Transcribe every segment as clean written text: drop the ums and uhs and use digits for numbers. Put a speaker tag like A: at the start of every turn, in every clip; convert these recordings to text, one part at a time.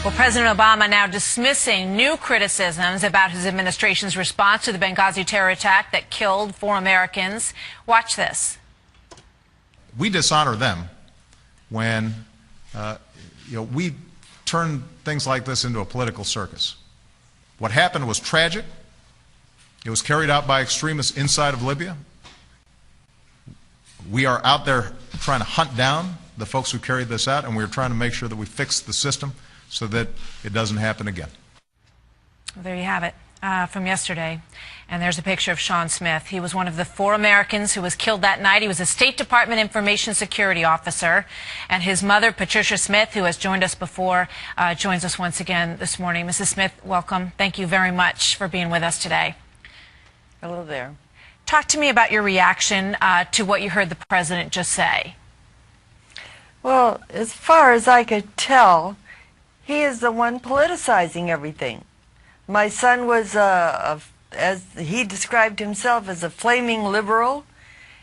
A: Well, President Obama now dismissing new criticisms about his administration's response to the Benghazi terror attack that killed 4 Americans. Watch this.
B: We dishonor them when we turn things like this into a political circus. What happened was tragic. It was carried out by extremists inside of Libya. We are out there trying to hunt down the folks who carried this out, and we're trying to make sure that we fix the system so that it doesn't happen again.
A: Well, there you have it from yesterday. And there's a picture of Sean Smith. He was one of the 4 Americans who was killed that night. He was a State Department Information Security Officer. And his mother, Patricia Smith, who has joined us before, joins us once again this morning. Mrs. Smith, welcome. Thank you very much for being with us today.
C: Hello there.
A: Talk to me about your reaction to what you heard the president just say.
C: Well, as far as I could tell, he is the one politicizing everything. My son was, as he described himself, as a flaming liberal,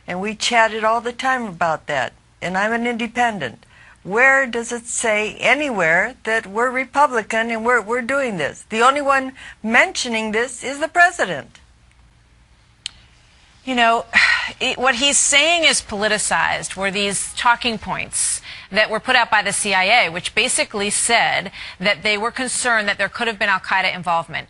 C: and we chatted all the time about that. And I'm an independent. Where does it say anywhere that we're Republican and we're doing this? The only one mentioning this is the president.
A: You know, what he's saying is politicized were these talking points that were put out by the CIA, which basically said that they were concerned that there could have been al-Qaeda involvement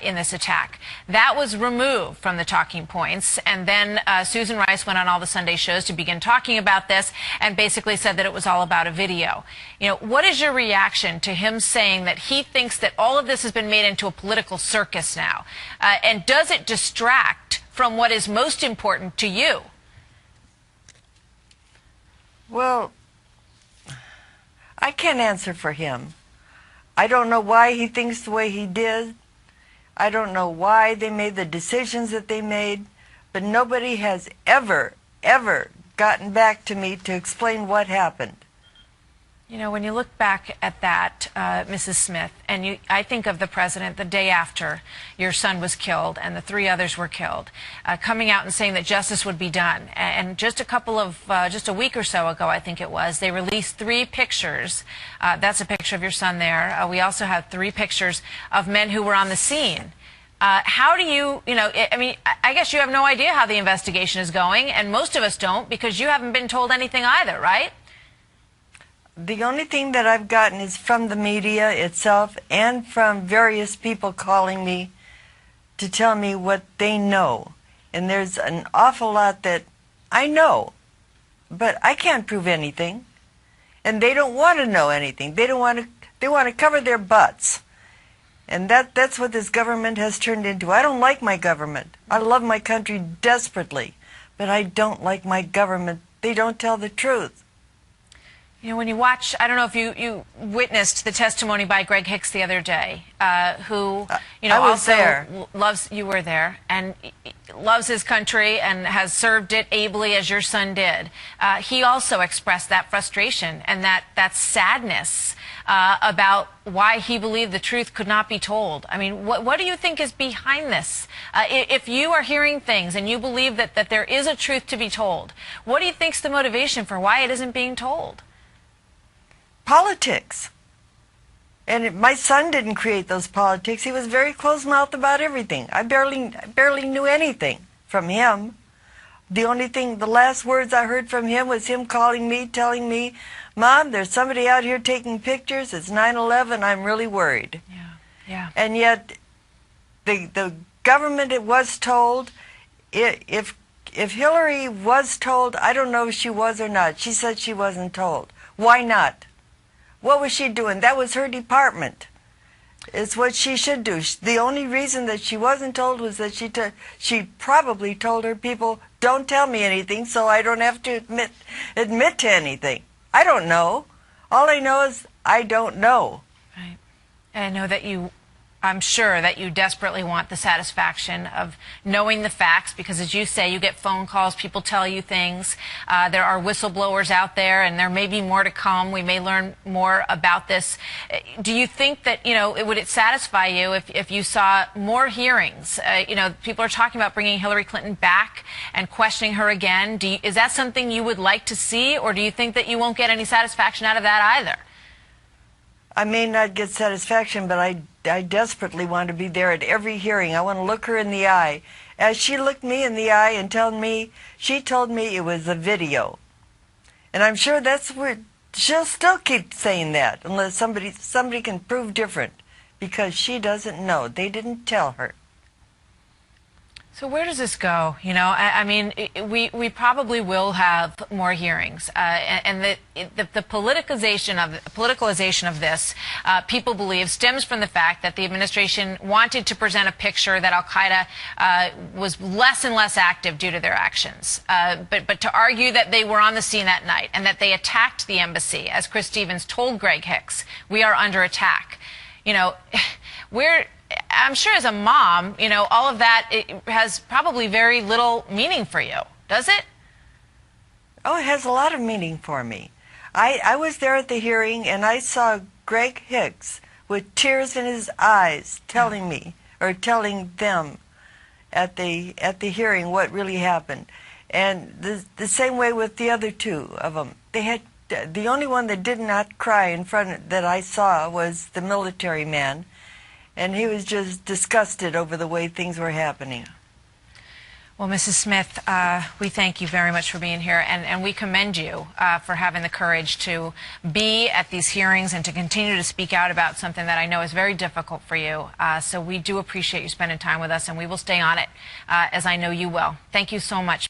A: in this attack. That was removed from the talking points, and then Susan Rice went on all the Sunday shows to begin talking about this and basically said that it was all about a video. You know, what is your reaction to him saying that he thinks that all of this has been made into a political circus now? And does it distract from what is most important to you?
C: Well, I can't answer for him. I don't know why he thinks the way he did. I don't know why they made the decisions that they made, but nobody has ever gotten back to me to explain what happened.
A: You know, when you look back at that, Mrs. Smith, and I think of the president the day after your son was killed and the 3 others were killed, coming out and saying that justice would be done. And just a week or so ago, I think it was, they released 3 pictures. That's a picture of your son there. We also have 3 pictures of men who were on the scene. How do I mean, I guess you have no idea how the investigation is going, and most of us don't, because you haven't been told anything either, right?
C: The only thing that I've gotten is from the media itself and from various people calling me to tell me what they know. And there's an awful lot that I know, but I can't prove anything. And they don't want to know anything. They want to cover their butts. And that's what this government has turned into. I don't like my government. I love my country desperately, but I don't like my government. They don't tell the truth.
A: You know, when you watch, I don't know if you witnessed the testimony by Greg Hicks the other day, who, you were there, and loves his country and has served it ably as your son did. He also expressed that frustration and that sadness about why he believed the truth could not be told. I mean, what do you think is behind this? If you are hearing things and you believe that there is a truth to be told, what do you think's the motivation for why it isn't being told?
C: Politics. And my son didn't create those politics. He was very close-mouthed about everything. I barely knew anything from him. The last words I heard from him was him calling me, telling me, "Mom, there's somebody out here taking pictures. It's 9/11. I'm really worried."
A: Yeah.
C: And yet, the government, it was told, if Hillary was told, I don't know if she was or not. She said she wasn't told. Why not? What was she doing? That was her department. It's what she should do. The only reason that she wasn't told was that she probably told her people, "Don't tell me anything so I don't have to admit to anything." I don't know. All I know is I don't know.
A: Right. And I know that I'm sure that you desperately want the satisfaction of knowing the facts, because as you say, you get phone calls, people tell you things. There are whistleblowers out there, and there may be more to come. We may learn more about this. Do you think that, would it satisfy you if you saw more hearings? People are talking about bringing Hillary Clinton back and questioning her again. Is that something you would like to see, or do you think that you won't get any satisfaction out of that either?
C: I may not get satisfaction, but I desperately want to be there at every hearing. I want to look her in the eye. As she looked me in the eye and she told me it was a video. And I'm sure that's where she'll still keep saying that unless somebody can prove different, because she doesn't know. They didn't tell her.
A: So where does this go? You know, I mean, we probably will have more hearings, and the politicalization of this, people believe, stems from the fact that the administration wanted to present a picture that Al-Qaeda was less and less active due to their actions, but to argue that they were on the scene that night and that they attacked the embassy, as Chris Stevens told Greg Hicks, we are under attack. You know, I'm sure as a mom, you know, all of that has probably very little meaning for you, does it?
C: Oh, it has a lot of meaning for me. I was there at the hearing, and I saw Greg Hicks with tears in his eyes telling me, or telling them at the hearing what really happened. And the same way with the other two of them. They had, the only one that did not cry in front that I saw was the military man. And he was just disgusted over the way things were happening.
A: Well, Mrs. Smith, we thank you very much for being here, and we commend you for having the courage to be at these hearings and to continue to speak out about something that I know is very difficult for you. So we do appreciate you spending time with us, and we will stay on it, as I know you will. Thank you so much.